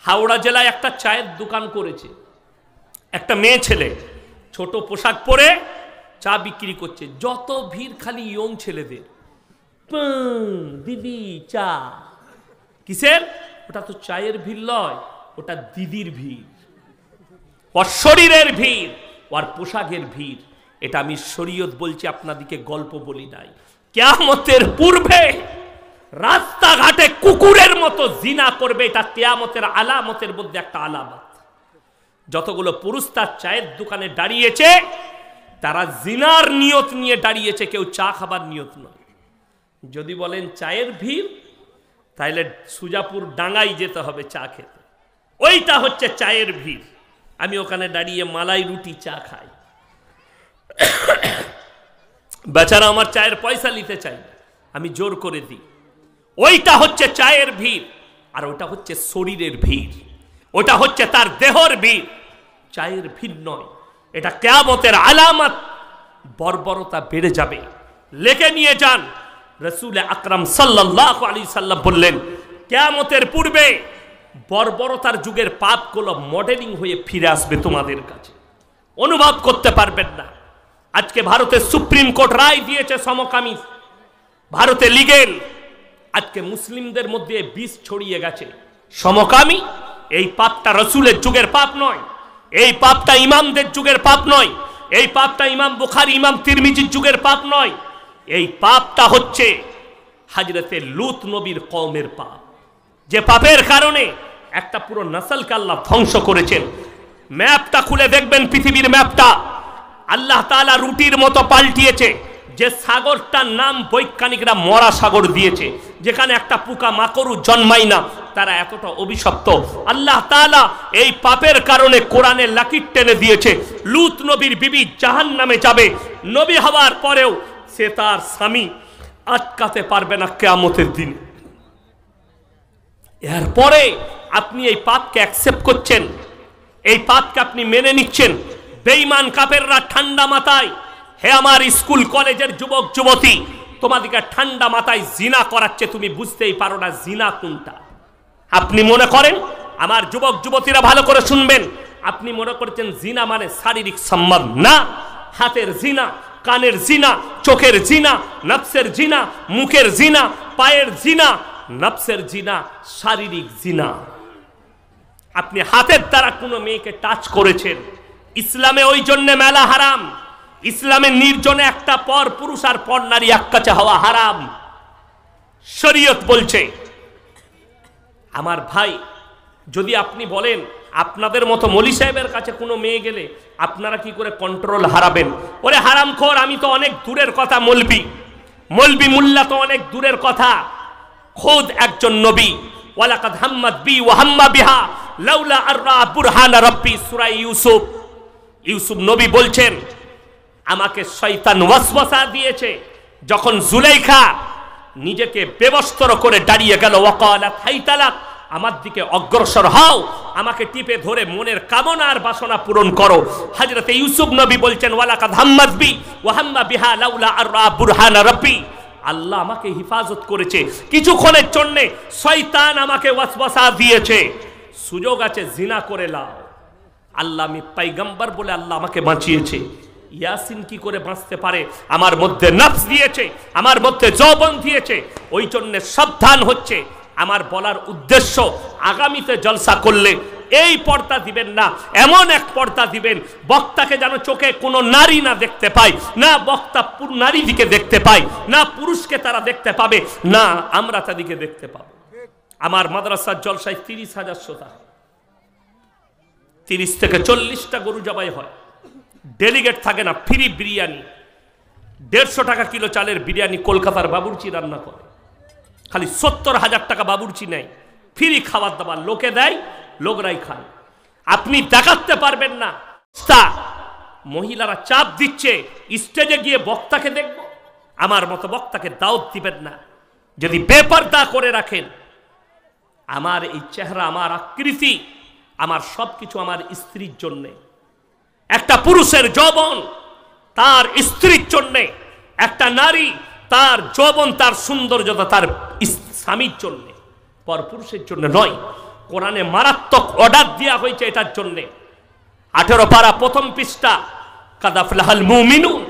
হাওড়া জেলায় একটা চায়ের দোকান করেছে একটা মেয়ে ছেলে, ছোট পোশাক পরে চা বিক্রি করছে। যত ভিড় খালি ইয়ং ছেলেদের, দিদি চা। কিসের? ওটা তো চায়ের ভিড় নয়, ওটা দিদির ভিড়, ওর শরীরের ভিড়, ওর পোশাকের ভিড়। এটা আমি শরীয়ত বলছি, আপনাদিকে গল্প বলি নাই। কিয়ামতের পূর্বে রাস্তাঘাটে কুকুরের মতো জিনা করবে, এটা কিয়ামতের আলামতের মধ্যে একটা আলামত। যতগুলো পুরুষ তার চায়ের দোকানে দাঁড়িয়েছে তারা জিনার নিয়ত নিয়ে দাঁড়িয়েছে, কেউ চা খাবার নিয়ত নয়। যদি বলেন চায়ের ভিড়, তাহলে সুজাপুর ডাঙ্গাই যেতে হবে চা খেতে, ওইটা হচ্ছে চায়ের ভিড়। আমি ওখানে দাঁড়িয়ে মালাই রুটি চা খাই, বেচারা আমার চায়ের পয়সা নিতে চাই, আমি জোর করে দিই। ওইটা হচ্ছে চায়ের ভিড়, আর ওটা হচ্ছে শরীরের ভিড়, ওটা হচ্ছে তার দেহর ভিড়, চায়ের ভিড় নয়। এটা কিয়ামতের আলামত, বর্বরতা বেড়ে যাবে। লেখে নিয়ে যান, রাসূল আকরাম সাল্লাল্লাহু আলাইহি সাল্লাম বললেন, কিয়ামতের পূর্বে বর্বরতার যুগের পাপগুলো মডেলিং হয়ে ফিরে আসবে তোমাদের কাছে, অনুভব করতে পারবেন না। আজকে ভারতের সুপ্রিম কোর্ট রায় দিয়েছে সমকামী, ভারতে লিগেল। আজকে মুসলিমদের মধ্যে বিষ ছড়িয়ে গেছে। সমকামী এই পাপটা রাসূলের যুগের পাপ নয়, এই পাপটা ইমামদের যুগের পাপ নয়, এই পাপটা ইমাম বুখারী ইমাম তিরমিজির যুগের পাপ নয়, এই পাপটা হচ্ছে হযরতে লূত নবীর কওমের পাপ, যে পাপের কারণে একটা পুরো নসলকে আল্লাহ ধ্বংস করেছেন। ম্যাপটা খুলে দেখবেন, পৃথিবীর ম্যাপটা আল্লাহ তাআলা রুটির মতো পাল্টিয়েছে। যে সাগরটার নাম বৈজ্ঞানিকরা মরা সাগর দিয়েছে, যেখানে একটা পোকা মাকড়ও জন্মায় না, তারা এতটা অভিশপ্ত। আল্লাহ তাআলা এই পাপের কারণে কোরআনে লাকির টেনে দিয়েছে, লূত নবীর বিবি জাহান্নামে যাবে। নবী হওয়ার পরেও সে তার স্বামী আটকাতে পারবে না কিয়ামতের দিন। এরপরে আপনি এই পাপকে অ্যাকসেপ্ট করছেন, এই পাপকে আপনি মেনে নিচ্ছেন। বেঈমান কাফেররা ঠান্ডা মাথায়, হে আমার স্কুল কলেজের যুবক যুবতী, তোমাদেরকে ঠান্ডা মাথায় জিনা করাচ্ছে, তুমি বুঝতেই পারো না জিনা কোনটা। আপনি মনে করেন, আমার যুবক যুবতীরা ভালো করে শুনবেন, আপনি মনে করছেন জিনা মানে শারীরিক সম্বন্ধ। না, হাতের জিনা, কানের জিনা, চোখের জিনা, নফসের জিনা, মুখের জিনা, পায়ের জিনা, নফসের জিনা, শারীরিক জিনা। আপনি হাতের দ্বারা কোনো মেয়েকে টাচ করেছেন, ইসলামে ওই জন্য মেলা হারাম। ইসলামে নির্জনে একটা পর পুরুষ আর পর নারী এক কাছে হওয়া হারাম। শরীয়ত বলছে। আমার ভাই, যদি আপনি বলেন আপনাদের মতো মৌলী সাহেবের কাছে কোনো মেয়ে গেলে আপনারা কি করে কন্ট্রোল হারাবেন? ওরে হারামখোর, আমি তো অনেক দূরের কথা, মৌলবি মুল্লা তো অনেক দূরের কথা। খুদ একজন নবী, ওয়ালাকাদ হাম্মাত বি ওয়া হাম্মা বিহা লাউলা আররা বুরহানা রাব্বি, সূরা ইউসুফ নবী বলছেন, আমাকে শয়তান ওয়াসওয়াসা দিয়েছে। যখন জুলাইখা নিজেকে বেবস্ত্র করে দাঁড়িয়ে গেল, ওয়াকালাত হাইতালাক, আমার দিকে অগ্রসর হও, আমাকে টিপে ধরে মনের কামনা আর বাসনা পূরণ করো। হযরতে ইউসুফ নবী বলছেন, ওয়ালাকাদ হাম্মাত বি ওয়া হাম্মা বিহা লাউলা আররা বুরহানা রাব্বি, আল্লাহ আমাকে হিফাজত করেছে, কিছুক্ষণের জন্য শয়তান আমাকে ওয়াসওয়াসা দিয়েছে, সুযোগ আছে জিনা করে লাও। আল্লাহ, আমি পয়গম্বর বলে আল্লাহ আমাকে বাঁচিয়েছে। ইয়াসিন কি করে বাঁচতে পারে? আমার মধ্যে নফস দিয়েছে, আমার মধ্যে যৌবন দিয়েছে, ওই জন্য সাবধান হচ্ছে। আমার বলার উদ্দেশ্য, আগামীতে জলসা করলে এই পর্দা দিবেন না, এমন এক পর্দা দিবেন বক্তাকে যেন চোখে কোনো নারী না দেখতে পায়, না বক্তা নারী দিকে দেখতে পায়, না পুরুষকে তারা দেখতে পাবে, না আমরা তাদেরকে দেখতে পাবো। আমার মাদ্রাসার জলসায় 30,000 শ্রোতা, 30 থেকে 40টা গরু জবাই হয়, ডেলিগেট থাকে না, ফ্রি বিরিয়ানি, 150 টাকা কিলো চালের বিরিয়ানি কলকাতার বাবুর্চি রান্না করে, খালি 70,000 টাকা বাবুর্চি নেয়, ফ্রি খাবার দাবার লোকে দেয়, লোকরাই খায়। আপনি দেখাতে পারবেন না। মহিলারা চাপ দিচ্ছে, স্টেজে গিয়ে বক্তাকে দেখব, আমার মতো বক্তাকে দাওয়াত দিবেন না। যদি বেপরদা করে রাখেন, আমার এই চেহারা, আমার আকৃতি, আমার সবকিছু আমার স্ত্রীর জন্যে। একটা পুরুষের যৌবন তার স্ত্রীর জন্যে, একটা নারী তার যৌবন, তার সৌন্দর্যতা তার স্বামীর জন্যে, পর পুরুষের জন্য নয়। কোরআনে মারাত্মক অর্ডার দেওয়া হয়েছে এটার জন্যে। 18 পারা প্রথম পৃষ্ঠা, কাদ আফলাহাল মুমিনুন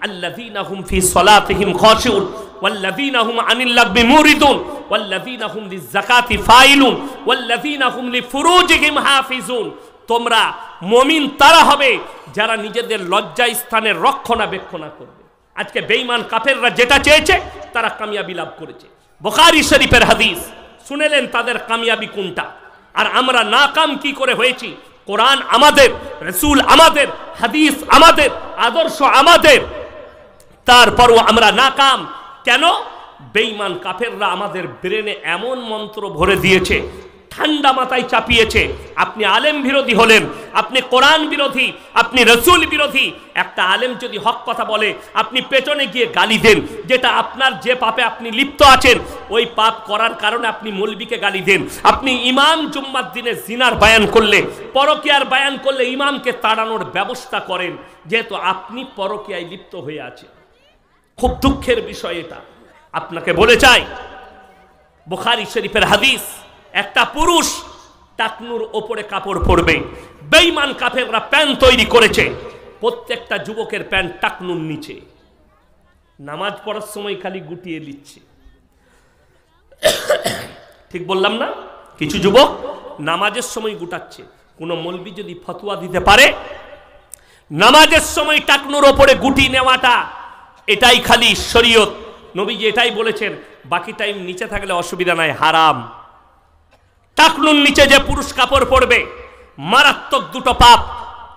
আল্লাযীনা হুম ফি সলাতিহিম খাশিউন ওয়াল্লাযীনা হুম আনিল লাগবি মুরিদুন ওয়াল্লাযীনা হুম লিয-যাকাতি ফাইলুন ওয়াল্লাযীনা হুম লিফুরুজিহিম হাফিজুন। তোমরা মুমিন তারা হবে যারা নিজেদের লজ্জা স্থানের রক্ষণাবেক্ষণ করবে। আজকে বেঈমান কাফেররা যেটা চেয়েছে তারা কামিয়াবি লাভ করেছে। বুখারী শরীফের হাদিস শুনেলেন তাদের কামিয়াবি কোনটা, আর আমরা নাকাম কি করে হয়েছি। কোরআন আমাদের, রাসূল আমাদের, হাদিস আমাদের, আদর্শ আমাদের, তারপরও আমরা নাকাম কেন? বেঈমান কাফেররা আমাদের ব্রেনে এমন মন্ত্র ভরে দিয়েছে, ঠান্ডা মাথায় চাপিয়েছে। আপনি আলেম বিরোধী হলেন, আপনি কোরআন বিরোধী, আপনি রাসূল বিরোধী। একটা আলেম যদি হক কথা বলে আপনি পেছনে গিয়ে গালি দেন, যেটা আপনার যে পাপে আপনি লিপ্ত আছেন ওই পাপ করার কারণে আপনি মৌলবীকে গালি দেন। আপনি ইমাম জুম্মার দিনে জিনার বায়ান করলে, পরকীয়ার বায়ান করলে ইমামকে তাড়ানোর ব্যবস্থা করেন, যেহেতু আপনি পরকীয়ায় লিপ্ত হয়ে আছেন। খুব দুঃখের বিষয় এটা। আপনাকে বলে চাই, বুখারী শরীফের হাদিস, একটা পুরুষ টাকনুর ওপরে কাপড় পরবে। বেঈমান কাফেররা প্যান্ট তৈরি করেছে, প্রত্যেকটা যুবকের প্যান্ট টাকনুর নিচে, নামাজ পড়ার সময় খালি গুটিয়ে নিচ্ছে। ঠিক বললাম না? কিছু যুবক নামাজের সময় গুটাচ্ছে। কোন মৌলবি যদি ফতোয়া দিতে পারে নামাজের সময় টাকনুর ওপরে গুটি নেওয়াটা এটাই খালি শরীয়ত, নবীজি এটাই বলেছেন, বাকি টাইম নিচে থাকলে অসুবিধা নাই, হারাম। টাকনুর নিচে যে পুরুষ কাপড় পরবে, মারাত্মক দুটো পাপ।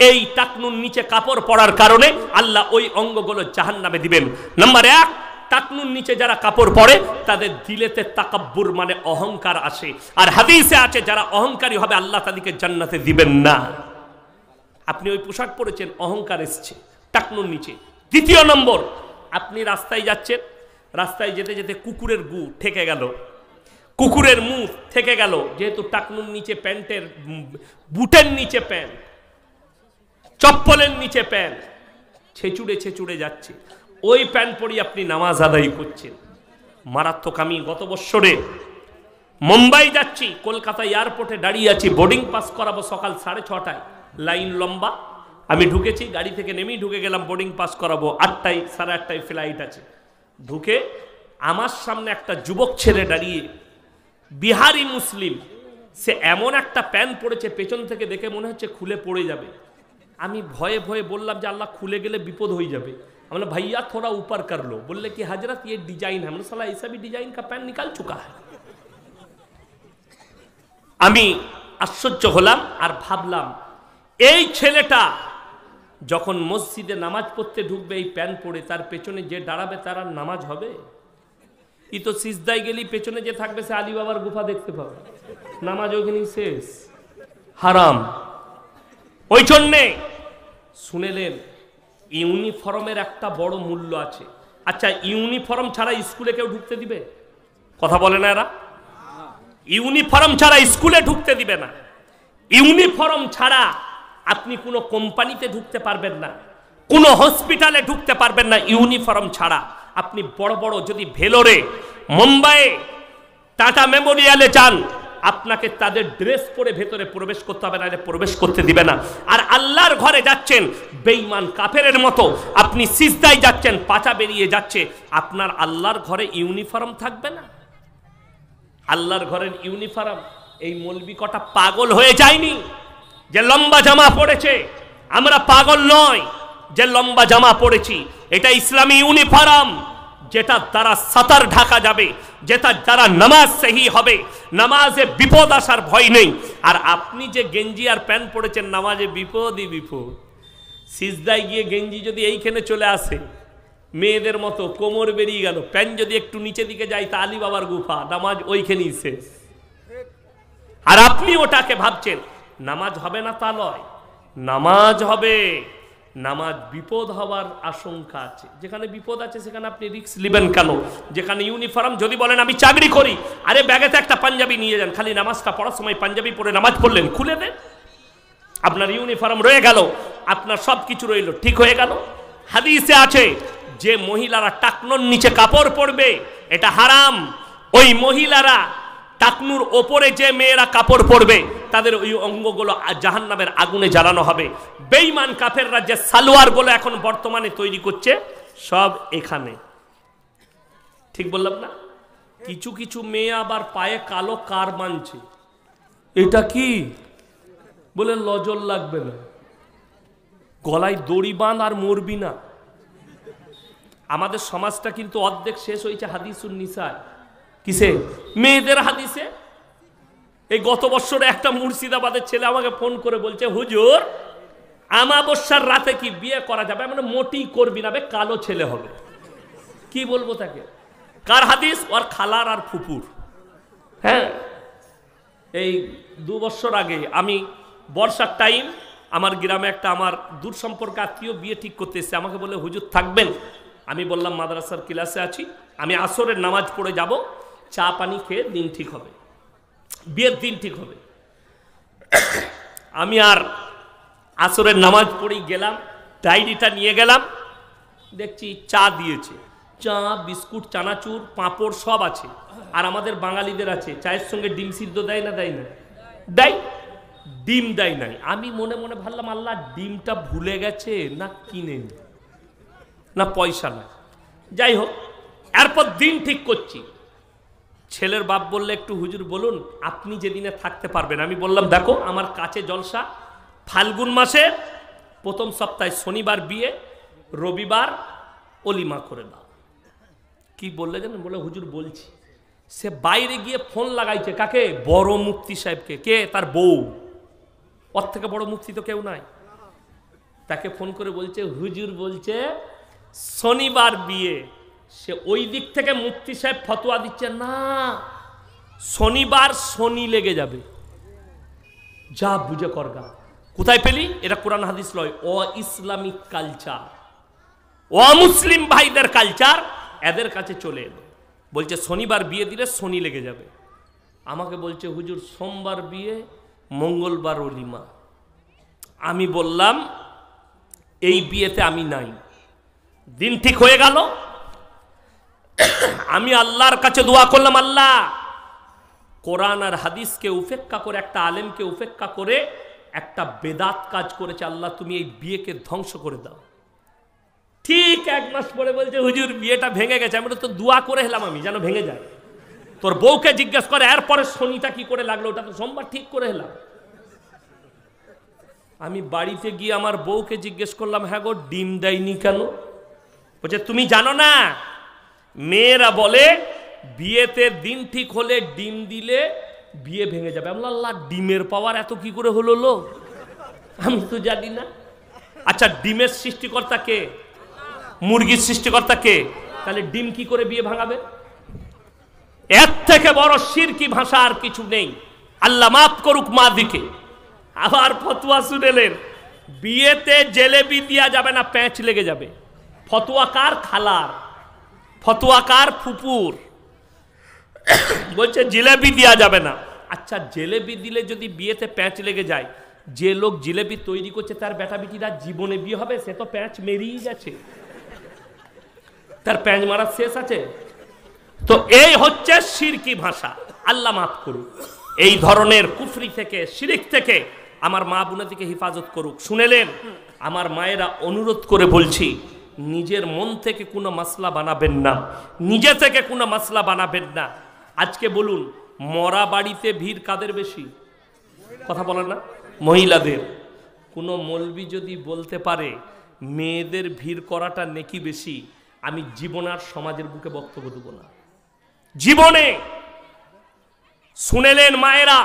এই টাকনুর নিচে কাপড় পরার কারণে আল্লাহ ওই অঙ্গগুলো জাহান্নামে দিবেন। নাম্বার 1, টাকনুর নিচে যারা কাপড় পরে তাদের দিলেতে তাকাব্বুর মানে অহংকার আসে, আর হাদিসে আছে যারা অহংকারী হবে আল্লাহ তাদেরকে জান্নাতে দিবেন না। আপনি ওই পোশাক পরেছেন, অহংকার এসছে টাকনুর নিচে। দ্বিতীয় নম্বর, আপনি রাস্তায় যাচ্ছেন, রাস্তায় যেতে যেতে কুকুরের গু ঠেকে গেল, কুকুরের মুখ থেকে গেল, যেহেতু টাকনুর নিচে প্যান্টের, বুটের নিচে প্যান্ট, চপ্পলের নিচে প্যান্ট, ছেচুড়ে ছেচুড়ে যাচ্ছে, ওই প্যান্ট পরি আপনি নামাজ আদায় করছেন। মারাত্মক। আমি গত বছরে মুম্বাই যাচ্ছি, কলকাতা এয়ারপোর্টে দাঁড়িয়ে আছি, বোর্ডিং পাস করাবো সকাল 6:30টায়, লাইন লম্বা। আমি ঢুকেছি, গাড়ি থেকে নেমেই ঢুকে গেলাম, বোর্ডিং পাস করাবো, 8টায় 8:30টায় ফ্লাইট আছে। ঢুকে আমার সামনে একটা যুবক ছেলে দাঁড়িয়ে, বিহারি মুসলিম, সে এমন একটা প্যান্ট পরেছে পেছন থেকে দেখে মনে হচ্ছে খুলে পড়ে যাবে। আমি ভয়ে ভয়ে বললাম যে আল্লাহ খুলে গেলে বিপদ হয়ে যাবে। আমরা ভাইয়া থোড়া উপর कर लो। बोले कि हजरत ये डिजाइन है। हमने साला ऐसा भी डिजाइन का पैंट निकाल चुका है। আমি আশ্চর্য হলাম আর ভাবলাম, এই ছেলেটা যখন মসজিদে নামাজ পড়তে ঢুকবে এই প্যান্ট পরে, তার পেছনে যে দাঁড়াবে তার আর নামাজ হবে? ই তো সিজদায় গেলি পেছনে যে থাকবে সে আলী বাবার গুফা দেখতে পাবে, নামাজ ওখানেই শেষ, হারাম। ওই জন্যে শুনেলেন ইউনিফর্মের একটা বড় মূল্য আছে। আচ্ছা, ইউনিফর্ম ছাড়া স্কুলে কেউ ঢুকতে দিবে? কথা বলে না এরা? ইউনিফর্ম ছাড়া স্কুলে ঢুকতে দিবে না। ইউনিফর্ম ছাড়া আপনি কোনো কোম্পানিতে ঢুকতে পারবেন না, কোনো হসপিটালে ঢুকতে পারবেন না ইউনিফর্ম ছাড়া। আপনি বড় বড় যদি ভেলোরে, মুম্বাইয়ে, টাটা মেমোরিয়ালে যান, আপনাকে তাদের ড্রেস পরে ভেতরে প্রবেশ করতে হবে, না প্রবেশ করতে দিবে না। আর আল্লাহর ঘরে যাচ্ছেন বেঈমান কাফেরের মতো, আপনি সিজদায় যাচ্ছেন, পাছা বেরিয়ে যাচ্ছে, আপনার আল্লাহর ঘরে ইউনিফর্ম থাকবে না? আল্লাহর ঘরের ইউনিফর্ম। এই মৌলবি কটা পাগল হয়ে যায়নি যে লম্বা জামা পড়েছে? আমরা পাগল নয় যে লম্বা জামা পড়েছি, এটা ইসলামী ইউনিফর্ম, যেটা দ্বারা সাতার ঢাকা যাবে, যেটা দ্বারা নামাজ সহি হবে, নামাজে বিপদ আসার ভয় নেই। আর আপনি যে গেঞ্জি আর প্যান্ট পরেছেন, নামাজে বিপদই বিপদ। সিজদায় গিয়ে গেঞ্জি যদি এইখানে চলে আসে মেয়েদের মতো, কোমর বেরিয়ে গেল, প্যান্ট যদি একটু নিচে দিকে যায় তা আলী বাবার গুফা, নামাজ ওইখানেই শেষ। আর আপনি ওটাকে ভাবছেন নামাজ হবে না, তা নয়, নামাজ হবে। নামাজ বিপদ হওয়ার আশঙ্কা আছে, যেখানে বিপদ আছে সেখানে আপনি রিস্ক নেবেন কেন? যেখানে ইউনিফর্ম, যদি বলেন আমি চাকরি করি, আরে ব্যাগেতে একটা পাঞ্জাবি নিয়ে যান, খালি নামাজটা পড়ার সময় পাঞ্জাবি পরে নামাজ পড়লেন, খুলে দেন, আপনার ইউনিফর্ম রয়ে গেল, আপনার সব কিছু রইল, ঠিক হয়ে গেল। হাদিসে আছে যে মহিলারা টাকনোর নিচে কাপড় পরবে এটা হারাম। ওই মহিলারা টাকনুর ওপরে যে মেয়েরা কাপড় পরবে তাদের ওই অঙ্গগুলো জাহান্নামের আগুনে জ্বালানো হবে। বেঈমান কাফেররা যে সালোয়ারগুলো এখন বর্তমানে তৈরি করছে সব এখানে। ঠিক বললাম না? কিছু কিছু মেয়ে আবার পায়ে কালো কার বাঁধছে। এটা কি বলে লজল লাগবে না, গলায় দড়ি বাঁধ আর মরবি না। আমাদের সমাজটা কিন্তু অর্ধেক শেষ হয়েছে হাদিসুন নিসা, কিসে? মেয়েদের হাদিসে। এই গত বছরে একটা মুর্শিদাবাদের ছেলে আমাকে ফোন করে বলছে, হুজুর আমাবস্যার রাতে কি বিয়ে করা যাবে? মানে মোটি করবি না, কালো ছেলে হবে। কি বলবো তাকে? কার হাদিস? ওর খালার আর ফুপুর। হ্যাঁ, এই 2 বছর আগে আমি বর্ষার টাইম আমার গ্রামে একটা আমার দূর সম্পর্কে আত্মীয় বিয়ে ঠিক করতে এসেছে। আমাকে বলে, হুজুর থাকবেন? আমি বললাম মাদ্রাসার ক্লাসে আছি, আমি আসরের নামাজ পড়ে যাব, চা পানি খেয়ে দিন ঠিক হবে, বিয়ের দিন ঠিক হবে। আমি আর আসরের নামাজ পড়েই গেলাম, ডায়েরিটা নিয়ে গেলাম, দেখছি চা দিয়েছে, চা বিস্কুট চানাচুর পাঁপড় সব আছে। আর আমাদের বাঙালিদের আছে চায়ের সঙ্গে ডিম সিদ্ধ দেয় না? দেয় না? দেয়। ডিম দেয় নাই। আমি মনে মনে ভাবলাম, আল্লাহ ডিমটা ভুলে গেছে না কিনে নি, না পয়সা না। যাই হোক, এরপর দিন ঠিক করছি। ছেলের বাপ বললে, একটু হুজুর বলুন আপনি যেদিনে থাকতে পারবেন। আমি বললাম, দেখো আমার কাছে জলসা, ফাল্গুন মাসে প্রথম সপ্তাহে শনিবার বিয়ে, রবিবার অলিমা করে দাও। কি বললে জানেন? বলে, হুজুর বলছি। সে বাইরে গিয়ে ফোন লাগাইছে কাকে? বড় মুফতি সাহেবকে। কে? তার বউ। ওর থেকে বড় মুফতি তো কেউ নাই। তাকে ফোন করে বলছে, হুজুর বলছে শনিবার বিয়ে। সে ওই দিক থেকে মুফতি সাহেব ফতোয়া দিচ্ছে, না শনিবার শনি লেগে যাবে, যা বুঝে করগা। কোথায় পেলি? এটা কোরআন হাদিস লয়, ও ইসলামিক কালচার, ও মুসলিম ভাইদের কালচার এদের কাছে চলে এলো। বলছে শনিবার বিয়ে দিলে শনি লেগে যাবে। আমাকে বলছে, হুজুর সোমবার বিয়ে, মঙ্গলবার অলিমা। আমি বললাম, এই বিয়েতে আমি নাই। দিন ঠিক হয়ে গেল। আমি আল্লাহর কাছে দোয়া করলাম, আল্লাহ কোরআন আর হাদিসকে উপেক্ষা করে, একটা আলেমকে উপেক্ষা করে একটা বেদাত কাজ করেছে, আল্লাহ তুমি এই বিয়েকে ধ্বংস করে দাও। ঠিক 1 মাস পরে বলছে, হুজুর বিয়েটা ভেঙে গেছে। আমি তো দোয়া করে এলাম আমি যেন ভেঙে যায়। তোর বউকে জিজ্ঞেস করে, এরপরে শনিটা কি করে লাগলো? ওটা তো সোমবার ঠিক করে এলাম। আমি বাড়িতে গিয়ে আমার বউকে জিজ্ঞেস করলাম, হ্যাঁ গো ডিম দেয়নি কেন? বলছে, তুমি জানো না মেয়েরা বলে বিয়েতে দিন ঠিক হলে ডিম দিলে বিয়ে ভেঙে যাবে। আমি বললাম, আল্লাহ ডিমের পাওয়ার এত কি করে হলো লো? আমি তো জানি না। আচ্ছা ডিমের সৃষ্টিকর্তা কে? মুরগির সৃষ্টিকর্তা কে? তাহলে ডিম কি করে বিয়ে ভাঙাবে? এর থেকে বড় শিরকি ভাষা আর কিছু নেই। আল্লাহ মাফ করুক মা দিকে। আবার ফতোয়া শুনেলেন, বিয়েতে জেলেবি দেওয়া যাবে না, প্যাঁচ লেগে যাবে। ফতোয়া কার? খালার। ফতোয়া কার? ফুপুর। বলছে জিলেবি দেওয়া যাবে না। আচ্ছা জিলেবি দিলে যদি বিয়েতে প্যাঁচ লেগে যায়, যে লোক জিলেবি তৈরি করছে তার বেটা বেটিরা জীবনে বিয়ে হবে? সে তো প্যাঁচ মেরেই গেছে, তার প্যাঁচ মারার শেষ আছে? তো এই হচ্ছে শিরকি ভাষা। আল্লাহ মাফ করুক। এই ধরনের কুফরি থেকে, শিরিক থেকে আমার মা বোনদেরকে হেফাজত করুক। শুনেলেন? আমার মায়েরা অনুরোধ করে বলছি, নিজের মন থেকে কোনো মাসলা বানাবেন না, নিজে থেকে কোনো মাসলা বানাবেন না। আজকে বলুন, মরা বাড়িতে ভিড় কাদের বেশি? কথা বলেন না? মহিলাদের। কোনো মৌলবি যদি বলতে পারে মেয়েদের ভিড় করাটা নেকি বেশি, আমি জীবন আর সমাজের বুকে বক্তব্য দেব না, জীবনে। শুনেলেন মায়েরা?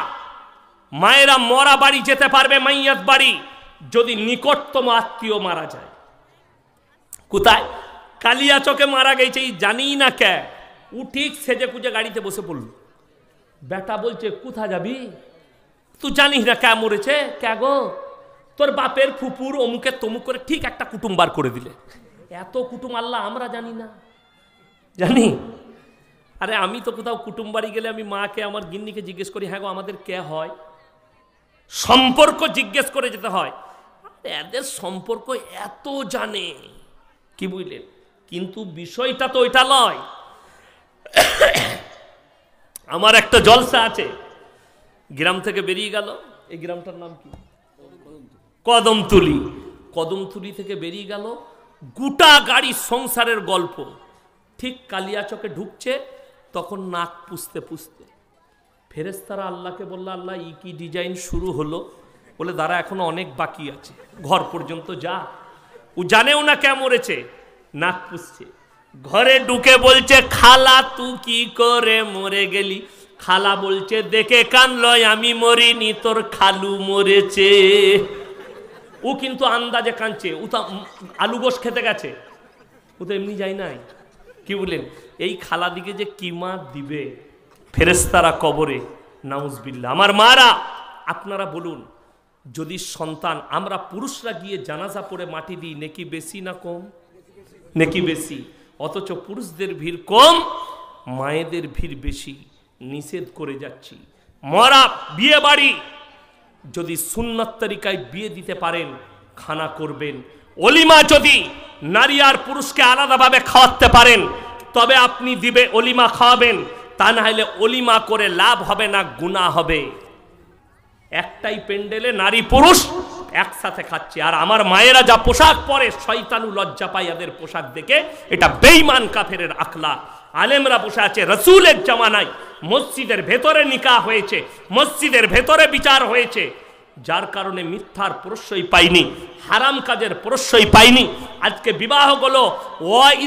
মায়েরা মরা বাড়ি যেতে পারবে, মাইয়াত বাড়ি, যদি নিকটতম আত্মীয় মারা যায়। কোথায়? কালিয়াচকে মারা গেছে, জানি না কে। উঠিক সেজে কুজে গাড়িতে বসে পড়ল। বেটা বলছে, কোথা যাবি? তুই জানিস না কে মরেছে? কে গো? তোর বাপের ফুপুর অমুকে তমুক করে ঠিক একটা কুটুম বার করে দিলে। এত কুটুম আল্লাহ আমরা জানি না? জানি। আরে আমি তো কোথাও কুটুম বাড়ি গেলে আমি মাকে, আমার গিন্নিকে জিজ্ঞেস করি, হ্যাঁ গো আমাদের কে হয়? সম্পর্ক জিজ্ঞেস করে যেতে হয়। এদের সম্পর্ক এত জানে, কি বুঝলেন? কিন্তু বিষয়টা তো ওইটা নয়। আমার একটা জলসা আছে, গ্রাম থেকে বেরিয়ে গেল, এই গ্রামটার নাম কি, কদমতলি। কদমতলি থেকে বেরিয়ে গেল, গোটা গাড়ি সংসারের গল্প। ঠিক কালিয়াচকে ঢুকছে, তখন নাক পুষতে পুষতে ফেরেশতারা আল্লাহকে বলল, আল্লাহ ই কি ডিজাইন শুরু হলো? বলে দাঁড়া, এখনো অনেক বাকি আছে, ঘর পর্যন্ত যা। ও জানেও না কে মরেছে, নাক পুষছে। ঘরে ঢুকে বলছে, খালা তুই কি করে মরে গেলি? খালা বলছে, দেখে কানলয় আমি মরিনি, তোর খালু মরেছে। ও কিন্তু আন্দাজে কাঁদছে, ও তো আলু গোশ খেতে গেছে, ও তো এমনি যায় নাই। কি বলেন, এই খালা দিকে যে কি মা দিবে ফেরেশতারা কবরে, নাউজবিল্লাহ। আমার মারা, আপনারা বলুন, যদি সন্তান, আমরা পুরুষরা গিয়ে জানাজা পড়ে মাটি দিই, নেকি বেশি না কম? নেকি বেশি। অথচ পুরুষদের ভিড় কম, মায়েদের ভিড় বেশি। নিষেধ করে যাচ্ছি, মরা বিয়ে বাড়ি যদি সুন্নাত তরিকায় বিয়ে দিতে পারেন, খানা করবেন। অলিমা যদি নারী আর পুরুষকে আলাদাভাবে খাওয়াতে পারেন, তবে আপনি দিবে অলিমা খাওয়াবেন। তা না হলে অলিমা করে লাভ হবে না, গুনাহ হবে। একটাই প্যান্ডেলে নারী পুরুষ একসাথে খাচ্ছে, আর আমার মায়েরা যা পোশাক পরে, শয়তানু লজ্জা পায় এদের পোশাক দেখে। এটা বেঈমান কাফেরের আখলাক। আলেমরা বসে আছে, রাসূলের জামানায় মসজিদের ভেতরে নিকাহ হয়েছে, মসজিদের ভেতরে বিচার হয়েছে, যার কারণে মিথ্যার প্রশ্রয় পাইনি, হারাম কাজের প্রশ্রয় পাইনি। আজকে বিবাহগুলো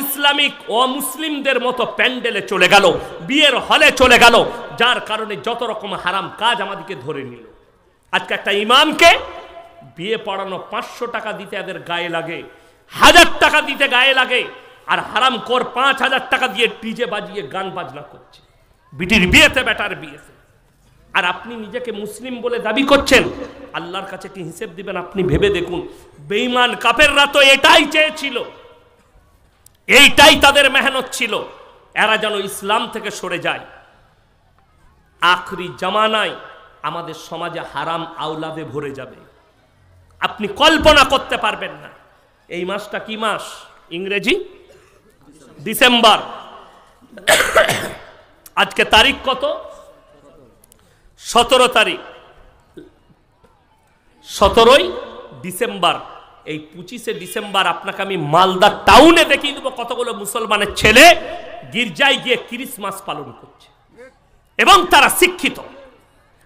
ইসলামিক মুসলিমদের মতো প্যান্ডেলে চলে গেল, বিয়ের হলে চলে গেল, যার কারণে যত রকম হারাম কাজ আমাদেরকে ধরে নিল। আজকে একটা ইমামকে বিয়ে পড়ানো 500 টাকা দিতে এদের গায়ে লাগে, 1000 টাকা দিতে গায়ে লাগে, আর হারাম কর 5000 টাকা দিয়ে ডিজে বাজিয়ে গান বাজনা করছে বিটির বিয়েতে, বেটার বিয়েতে। আর আপনি নিজেকে মুসলিম বলে দাবি করছেন, আল্লাহর কাছে কি হিসেব দিবেন আপনি ভেবে দেখুন। বেঈমান কাফেররা তো এটাই চেয়েছিল, এইটাই তাদের মেহনত ছিল, এরা যেন ইসলাম থেকে সরে যায়। আখরি জামানায় আমাদের সমাজে হারাম আওলাদে ভরে যাবে, আপনি কল্পনা করতে পারবেন না। এই মাসটা কি মাস? ইংরেজি ডিসেম্বর। আজকে তারিখ কত? 17 তারিখ, 17ই ডিসেম্বর। এই 25শে ডিসেম্বর আপনাকে আমি মালদা টাউনে দেখিয়ে দেবো কতগুলো মুসলমানের ছেলে গির্জায় গিয়ে ক্রিসমাস পালন করছে, এবং তারা শিক্ষিত।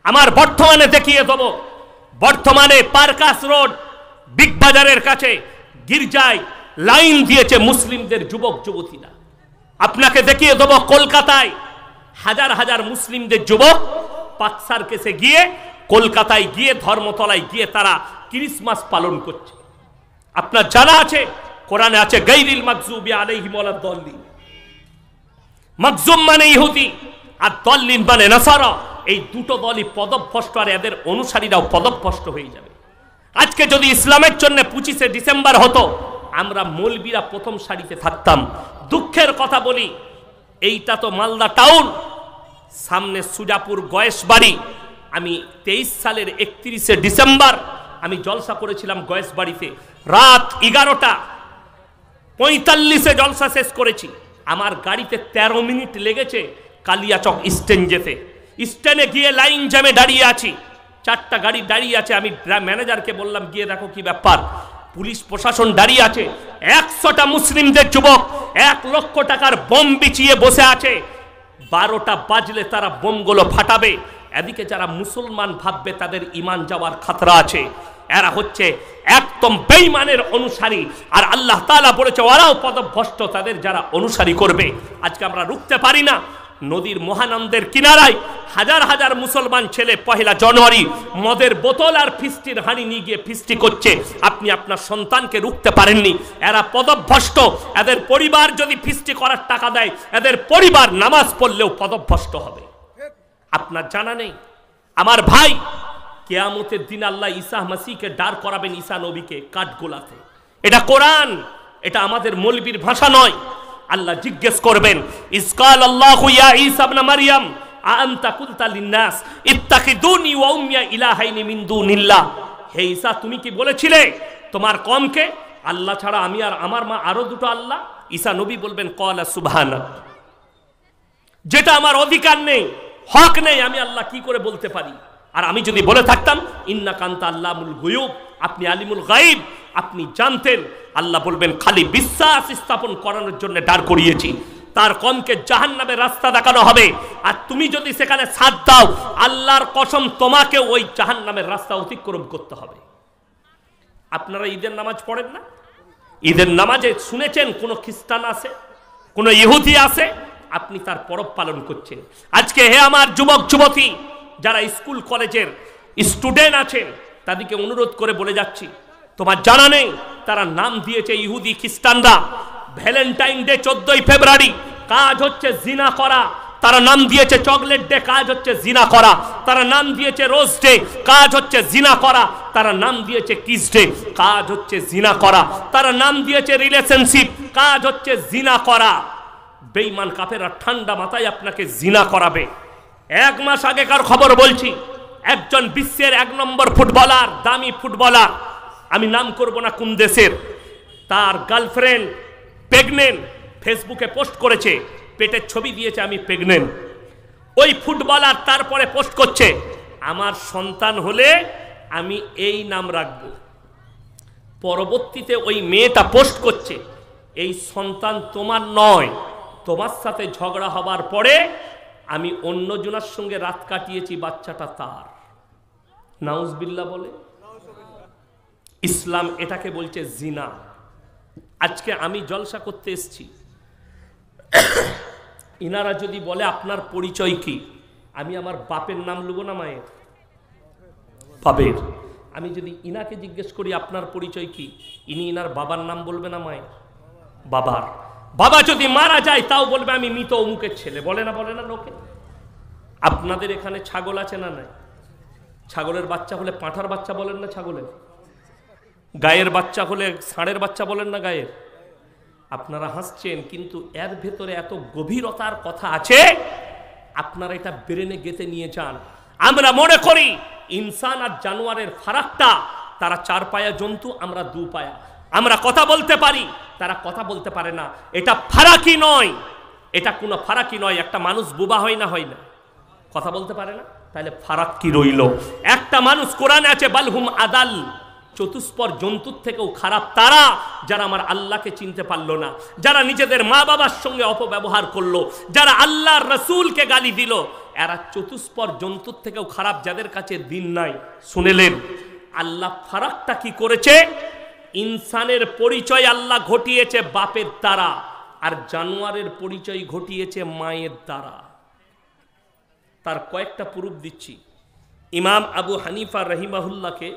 আমার বর্তমানে দেখিয়ে দেবো, বর্তমানে পার্কাস রোড বিগ বাজারের কাছে গির্জায় লাইন দিয়েছে মুসলিমদের যুবক যুবতীরা। আপনাকে দেখিয়ে দেবো কলকাতায় হাজার হাজার মুসলিমদের যুবক পাক সার্কাসে গিয়ে, কলকাতায় গিয়ে, ধর্মতলায় গিয়ে তারা ক্রিসমাস পালন করছে। আপনার জানা আছে, কোরআনে আছে গায়রিল মাগযুবি আলাইহিম ওয়ালাদ দাল্লিন। মাগযুম মানে ইহুদি আর দাল্লিন মানে নাসারা। এই দুটো দলই পদভ্রষ্ট, আর এদের অনুসারীরাও পদভ্রষ্ট হয়ে যাবে। আজকে যদি ইসলামের জন্য 25শে ডিসেম্বর হতো, আমরা মৌলবীরা প্রথম সারিতে থাকতাম। দুঃখের কথা বলি, এইটা তো মালদা টাউন, সামনে সুজাপুর গয়েশবাড়ি। আমি 23 সালের 31শে ডিসেম্বর আমি জলসা করেছিলাম গয়েশবাড়িতে, রাত 11:45 জলসা শেষ করেছি। আমার গাড়িতে 13 মিনিট লেগেছে কালিয়াচক স্ট্যান্ড যেতে। স্ট্যান্ডে গিয়ে লাইন জ্যামে দাঁড়িয়ে আছি, 4টা গাড়ি দাঁড়িয়ে আছে। আমি ম্যানেজারকে বললাম, গিয়ে দেখো কি ব্যাপার। পুলিশ প্রশাসন দাঁড়িয়ে আছে, 100টা মুসলিমদের যুবক 1 লক্ষ টাকার বোম বিছিয়ে বসে আছে। 12টা বাজলে তারা বোমগুলো ফাটাবে। এদিকে যারা মুসলমান ভাববে তাদের ঈমান যাওয়ার খাতরা আছে। এরা হচ্ছে একদম বেঈমানের অনুসারী, আর আল্লাহ তাআলা বলেছে ওরাও পদভ্রষ্ট, তাদের যারা অনুসারী করবে। আজকে আমরা রুখতে পারি না। নদীর মহানন্দের কিনারায় হাজার হাজার মুসলমান ছেলে 1 জানুয়ারি মদের বোতল আর ফিস্টির হাঁড়ি নিয়ে গিয়ে ফিস্টি করছে। আপনি আপনার সন্তানকে রুখতে পারেননি। এরা পদভ্রষ্ট। এদের পরিবার যদি ফিস্টি করার টাকা দেয়, এদের পরিবার নামাজ পড়লেও পদভ্রষ্ট হবে। আপনার জানা নেই? আমার ভাই, কিয়ামতের দিন আল্লাহ ঈসা মাসিহকে দাঁড় করাবেন, ঈসা নবীকে কাঠগোলাতে। এটা কোরআন, এটা আমাদের মৌলবীর ভাষা নয়। আল্লাহ জিজ্ঞেস করবেন, ইসকাল আল্লাহু ইয়া ঈসা ইবনে মারইয়াম আনতা কুলতা লিন-নাস ইত্তাখিদুনি ওয়া উম্মিয়া ইলাহাইনি মিন দুনিল্লাহ। হে ঈসা, তুমি কি বলেছিলে তোমার কওমকে আল্লাহ ছাড়া আমি আর আমার মা আরো দুটো আল্লাহ? ঈসা নবী বলবেন, ক্বালা সুবহানাক, যেটা আমার অধিকার নেই হক নেই, আমি আল্লাহ কি করে বলতে পারি? আর আমি যদি বলে থাকতাম ইন্নাকা আনতা আল্লামুল গুয়ুব, আপনি আলিমুল গায়ব, আপনি জানতেন, আল্লাহ বলবেন খালি বিশ্বাস স্থাপন করানোর জন্য দাঁড় করিয়েছি, তার কমকে জাহান্নামের রাস্তা দেখানো হবে। আর তুমি যদি সেখানে সাথ দাও, আল্লাহর কসম তোমাকে ওই জাহান্নামের রাস্তা অতিক্রম করতে হবে। আপনারা ঈদের নামাজ পড়েন না? ঈদের নামাজে শুনেছেন কোন খ্রিস্টান আছে, কোন ইহুদি আছে? আপনি তার পরব পালন করছেন। আজকে হে আমার যুবক যুবতী, যারা স্কুল কলেজের স্টুডেন্ট আছেন, তাদেরকে অনুরোধ করে বলে যাচ্ছি, তোমার জানা নেই তারা নাম দিয়েছে ইহুদি খ্রিস্টানরা ভ্যালেন্টাইন ডে 14ই ফেব্রুয়ারি, কাজ হচ্ছে জিনা করা। তারা নাম দিয়েছে চকলেট ডে, কাজ হচ্ছে জিনা করা। তারা নাম দিয়েছে রোজ ডে, কাজ হচ্ছে জিনা করা। তারা নাম দিয়েছে কিস ডে, কাজ হচ্ছে জিনা করা। তারা নাম দিয়েছে রিলেশনশিপ, কাজ হচ্ছে জিনা করা। বেঈমান কাফেররা ঠান্ডা মাথায় আপনাকে জিনা করাবে। 1 মাস আগেকার খবর বলছি, একজন বিশ্বের 1 নম্বর ফুটবলার, দামি ফুটবলার, আমি নাম করব না কোন দেশের, তার গার্লফ্রেন্ড প্রেগনেন্ট, ফেসবুকে পোস্ট করেছে, পেটের ছবি দিয়েছে আমি প্রেগনেন্ট। ওই ফুটবলার তারপরে পোস্ট করছে, আমার সন্তান হলে আমি এই নাম রাখব। পরবর্তীতে ওই মেয়েটা পোস্ট করছে, এই সন্তান তোমার নয়, তোমার সাথে ঝগড়া হবার পরে আমি অন্যজনের সঙ্গে রাত কাটিয়েছি, বাচ্চাটা তার। নাউজবিল্লাহ বলে। ইসলাম এটাকে বলছে জিনা। আজকে আমি জলসা করতে এসেছি, ইনারা যদি বলে আপনার পরিচয় কি, আমি আমার বাপের নাম লুবো না মায়ের? বাপের। আমি যদি ইনাকে জিজ্ঞেস করি আপনার পরিচয় কি, ইনি ইনার বাবার নাম বলবে না মায়ের? বাবার। বাবা যদি মারা যায় তাও বলবে আমি মৃত অমুকের ছেলে, বলে না? বলে না লোকে? আপনাদের এখানে ছাগল আছে না নাই? ছাগলের বাচ্চা হলে পাঁঠার বাচ্চা বলেন না ছাগলের? গায়ের বাচ্চা হলে ষাঁড়ের বাচ্চা বলেন না গায়ের? আপনারা হাসছেন, কিন্তু এর ভেতরে এত গভীরতার কথা আছে, আপনারা এটা ব্রেনে গেঁথে নিয়ে যান। আমরা মনে করি ইনসান আর জানোয়ারের ফারাকটা, তারা 4 পায়া জন্তু, আমরা 2 পায়া। আমরা কথা বলতে পারি, তারা কথা বলতে পারে না। এটা ফারাকি নয়, এটা কোনো ফারাকি নয়। একটা মানুষ বোবা হয় না? হয় না? কথা বলতে পারে না, তাহলে ফারাক কি রইল? একটা মানুষ, কোরআনে আছে বালহুম আদাল, চতুষ্পর জন্তুর থেকেও খারাপ তারা যারা আমার আল্লাহকে চিনতে পারলো না, যারা নিজেদের মা বাবার সঙ্গে অপব্যবহার করলো, যারা আল্লাহর রসুলকে গালি দিল, এরা চতুষ্পর জন্তুর থেকেও খারাপ, যাদের কাছে দিন নাই। শুনেলেন আল্লাহ ফারাকটা কি করেছে? ইনসানের পরিচয় আল্লাহ ঘটিয়েছে বাপের দ্বারা, আর জানোয়ারের পরিচয় ঘটিয়েছে মায়ের দ্বারা। তার কয়েকটা প্রুফ দিচ্ছি। ইমাম আবু হানিফা রহিমাহুল্লাহকে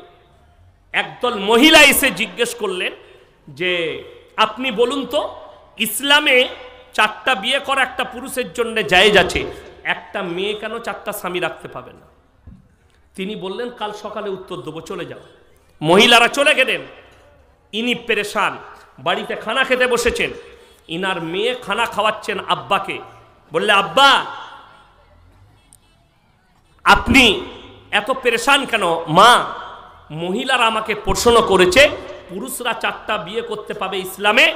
একদল মহিলা এসে জিজ্ঞেস করলেন যে আপনি বলুন তো, ইসলামে 4টা বিয়ে করা একটা পুরুষের জন্য জায়েজ আছে, একটা মেয়ে কেন 4টা স্বামী রাখতে পাবে না? তিনি বললেন কাল সকালে উত্তর দেবো, চলে যাও। মহিলারা চলে গেলেন। ইনি পেরেশান, বাড়িতে খানা খেতে বসেছেন, ইনার মেয়ে খানা খাওয়াচ্ছেন আব্বাকে। বললে আব্বা আপনি এত পেরেশান কেন? মা, মহিলারা আমাকে প্রশ্ন করেছে পুরুষরা 4টা বিয়ে করতে পাবে ইসলামে,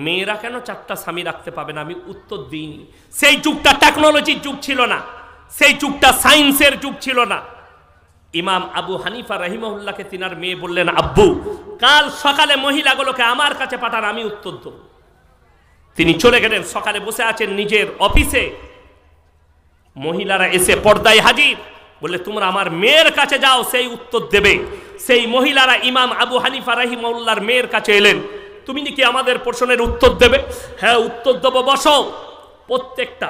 মেয়েরা কেন 4টা স্বামী রাখতে পাবে না? আমি উত্তর দিইনি। সেই যুগটা টেকনোলজির যুগ ছিল না, সেই যুগটা সায়েন্সের যুগ ছিল না। ইমাম আবু হানিফা রহিমাহুল্লাহকে তিনার মেয়ে বললেন, আব্বু কাল সকালে মহিলাগুলোকে আমার কাছে পাঠান, আমি উত্তর দেব। তিনি চলে গেলেন, সকালে বসে আছেন নিজের অফিসে। মহিলারা এসে পর্দায় হাজির, বললে তোমরা আমার মেয়ের কাছে যাও, সেই উত্তর দেবে। সেই মহিলারা ইমাম আবু হানিফা রাহিমাহুল্লাহর মেয়ের কাছে এলেন, তুমি নাকি আমাদের প্রশ্নের উত্তর দেবে? হ্যাঁ উত্তর দেবো, বসো। প্রত্যেকটা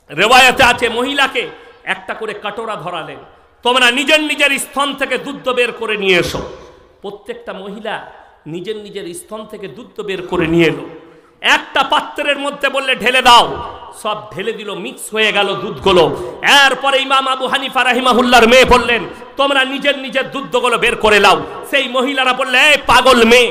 রেওয়ায়াতে আছে মহিলাকে একটা করে কাটোরা ধরালেন, তোমরা নিজের নিজের স্তন থেকে দুধ বের করে নিয়ে এসো। প্রত্যেকটা মহিলা নিজের নিজের স্তন থেকে দুধ বের করে নিয়ে এলো। একটা পাত্রের মধ্যে বললে ঢেলে দাও, সব ঢেলে দিল, মিক্স হয়ে গেল দুধগুলো। এরপরে ইমাম আবু হানিফা রাহিমাহুল্লাহর মেয়ে বললেন তোমরা নিজের নিজের দুধগুলো বের করে লাও। সেই মহিলারা বললে এই পাগল মেয়ে,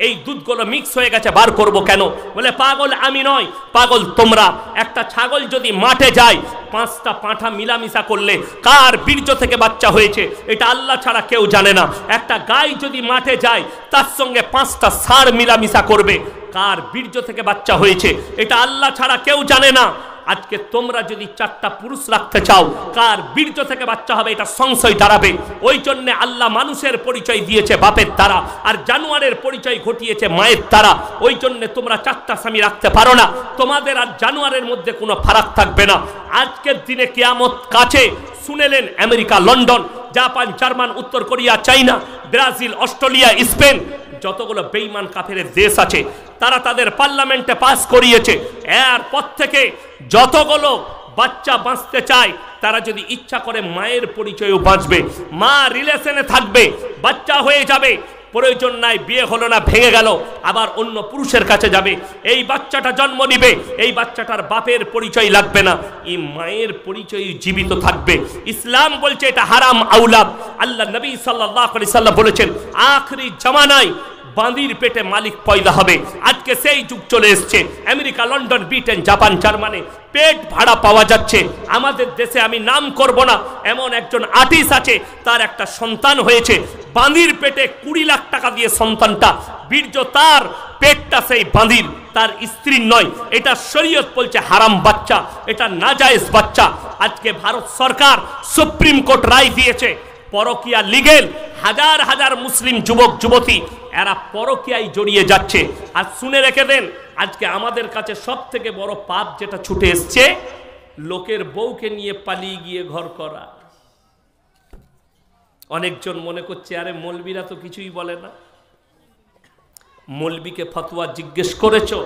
এই দুধগুলো মিক্স হয়ে গেছে, বার করব কেন? বলে পাগল আমি নয়, পাগল তোমরা। একটা ছাগল যদি মাঠে যায়, 5টা পাঁঠা মিলামিশা করলে কার বীর্য থেকে বাচ্চা হয়েছে এটা আল্লাহ ছাড়া কেউ জানে না। একটা গাই যদি মাঠে যায়, তার সঙ্গে 5টা ষাঁড় মিলামিশা করবে, কার বীর্য থেকে বাচ্চা হয়েছে এটা আল্লাহ ছাড়া কেউ জানে না। আজকে তোমরা যদি 4টা পুরুষ রাখতে চাও, কার বীর্য থেকে বাচ্চা হবে এটা সংশয় দাঁড়াবে। ওই জন্য আল্লাহ মানুষের পরিচয় দিয়েছে বাপের দ্বারা, আর জানোয়ারের পরিচয় ঘটিয়েছে মায়ের দ্বারা। ওই জন্য তোমরা 4টা স্বামী রাখতে পারো না, তোমাদের আর জানোয়ারের মধ্যে কোনো ফারাক থাকবে না। আজকের দিনে কিয়ামত কাছে। শুনেলেন আমেরিকা, লন্ডন, জাপান, জার্মান, উত্তর কোরিয়া, চাইনা, ব্রাজিল, অস্ট্রেলিয়া, স্পেন, যতগুলো বেঈমান কাফেরের দেশ আছে তারা তাদের পার্লামেন্টে পাস করিয়েছে, এরপর থেকে যতগুলো বাচ্চা বাঁচতে চায় তারা যদি ইচ্ছা করে মায়ের পরিচয়ও বাঁচবে, মা রিলেশনে থাকবে, বাচ্চা হয়ে যাবে, প্রয়োজন নাই, বিয়ে হলো না, ভেঙে গেল, আবার অন্য পুরুষের কাছে যাবে, এই বাচ্চাটা জন্ম নিবে, এই বাচ্চাটার বাপের পরিচয় লাগবে না, এই মায়ের পরিচয় জীবিত থাকবে। ইসলাম বলছে এটা হারাম আওলাদ। আল্লাহ নবী সাল্লাল্লাহু আলাইহি সাল্লাম বলেছেন আখরি জামানায় বাঁদির পেটে মালিক পয়দা হবে। আজকে সেই যুগ চলে এসছে। America, London, Britain, Japan, Germany পেট ভাড়া পাওয়া যাচ্ছে। আমাদের দেশে আমি নাম করব না, এমন একজন আর্টিস্ট আছে, তার একটা সন্তান হয়েছে, বাঁদির পেটে 20 লাখ টাকা দিয়ে সন্তানটা, বীর্য তার, পেটটা সেই বাঁদির, তার স্ত্রীর নয়। এটা শরীয়ত বলছে হারাম বাচ্চা, এটা নাজায়েজ বাচ্চা। আজকে ভারত সরকার সুপ্রিম কোর্ট রায় দিয়েছে পরকিয়া লিগেল। হাজার হাজার মুসলিম যুবক যুবতী এরা পরকিয়ায় জড়িয়ে যাচ্ছে। আর শুনে রেখে দেন, আজকে আমাদের কাছে সব থেকে বড় পাপ যেটা ছুটে এসছে, লোকের বউকে নিয়ে পালিয়ে গিয়ে ঘর করা। অনেকজন মনে করছে আরে মৌলবীরা তো কিছুই বলে না। মৌলবীকে ফতোয়া জিজ্ঞেস করেছো?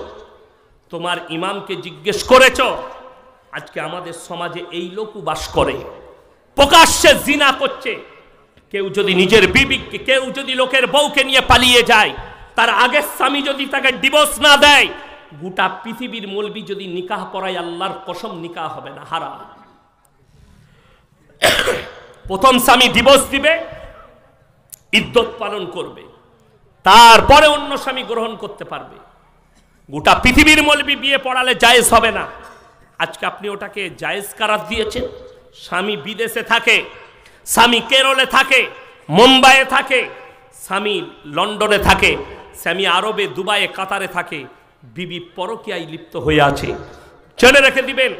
তোমার ইমামকে জিজ্ঞেস করেছো? আজকে আমাদের সমাজে এই লোকও বাস করে, প্রকাশ্যে জিনা করছে। কেউ যদি নিজের বিবিকে, কেউ যদি লোকের বউকে নিয়ে পালিয়ে যায়, তার আগের স্বামী যদি তাকে ডিভোর্স না দেয়, গোটা পৃথিবীর মৌলবি যদি নিকাহ পড়ায়, আল্লাহর কসম নিকাহ হবে না, হারাম। প্রথম স্বামী ডিভোর্স দিবে, ইদ্যত পালন করবে, তারপরে অন্য স্বামী গ্রহণ করতে পারবে। গোটা পৃথিবীর মৌলবি বিয়ে পড়ালে জায়েজ হবে না। আজকে আপনি ওটাকে জায়েজ করার দিয়েছেন। স্বামী বিদেশে থাকে, স্বামী কেরলে থাকে, মুম্বাইয়ে থাকে, স্বামী লন্ডনে থাকে, স্বামী আরবে, দুবাইয়ে, কাতারে থাকে, বিবি পরকীয়ায় লিপ্ত হয়ে আছে। জেনে রেখে দিবেন,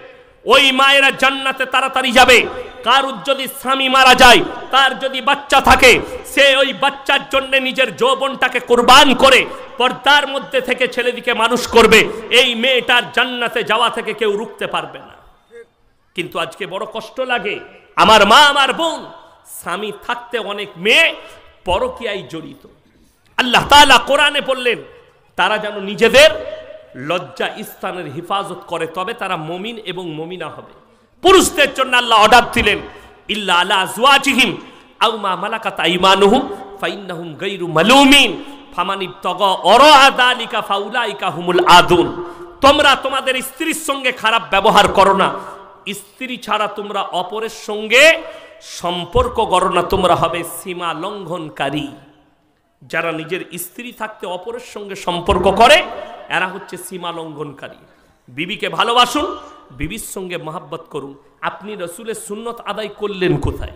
ওই মায়েরা জান্নাতে তাড়াতাড়ি যাবে। কারুর যদি স্বামী মারা যায়, তার যদি বাচ্চা থাকে, সে ওই বাচ্চার জন্য নিজের যৌবনটাকে কুরবান করে পর্দার মধ্যে থেকে ছেলেদিকে মানুষ করবে। এই মেয়েটার জান্নাতে যাওয়া থেকে কেউ রুখতে পারবে না। কিন্তু আজকে বড় কষ্ট লাগে, আমার মা, আমার বোন, স্বামী থাকতে অনেক মেয়ে পরকীয়ায় জড়িত। আল্লাহ তাআলা কোরআনে বললেন তারা যেন নিজেদের লজ্জা স্থানের হেফাজত করে, তবে তারা মুমিন এবং মুমিনা হবে। পুরুষদের জন্য আল্লাহ অর্ডার দিলেন ইল্লা আলা আজওয়াজিহিম আও মা মালাকাত আইমানুহুম ফাইন্নাহুম গায়রু মালুমিন ফামান ইবতাগা ওয়ারা যালিকা ফাউলাইকা হুমুল আদুন। তোমরা তোমাদের স্ত্রীর সঙ্গে খারাপ ব্যবহার করো না, স্ত্রী ছাড়া তোমরা অপরের সঙ্গে সম্পর্ক করো না, তোমরা হবে সীমা লঙ্ঘনকারী। যারা নিজের স্ত্রী থাকতে অপরের সঙ্গে সম্পর্ক করে, এরা হচ্ছে সীমা লঙ্ঘনকারী। বিবিকে ভালোবাসুন, বিবির সঙ্গে মহব্বত করুন। আপনি রসুলের সুন্নত আদায় করলেন কোথায়?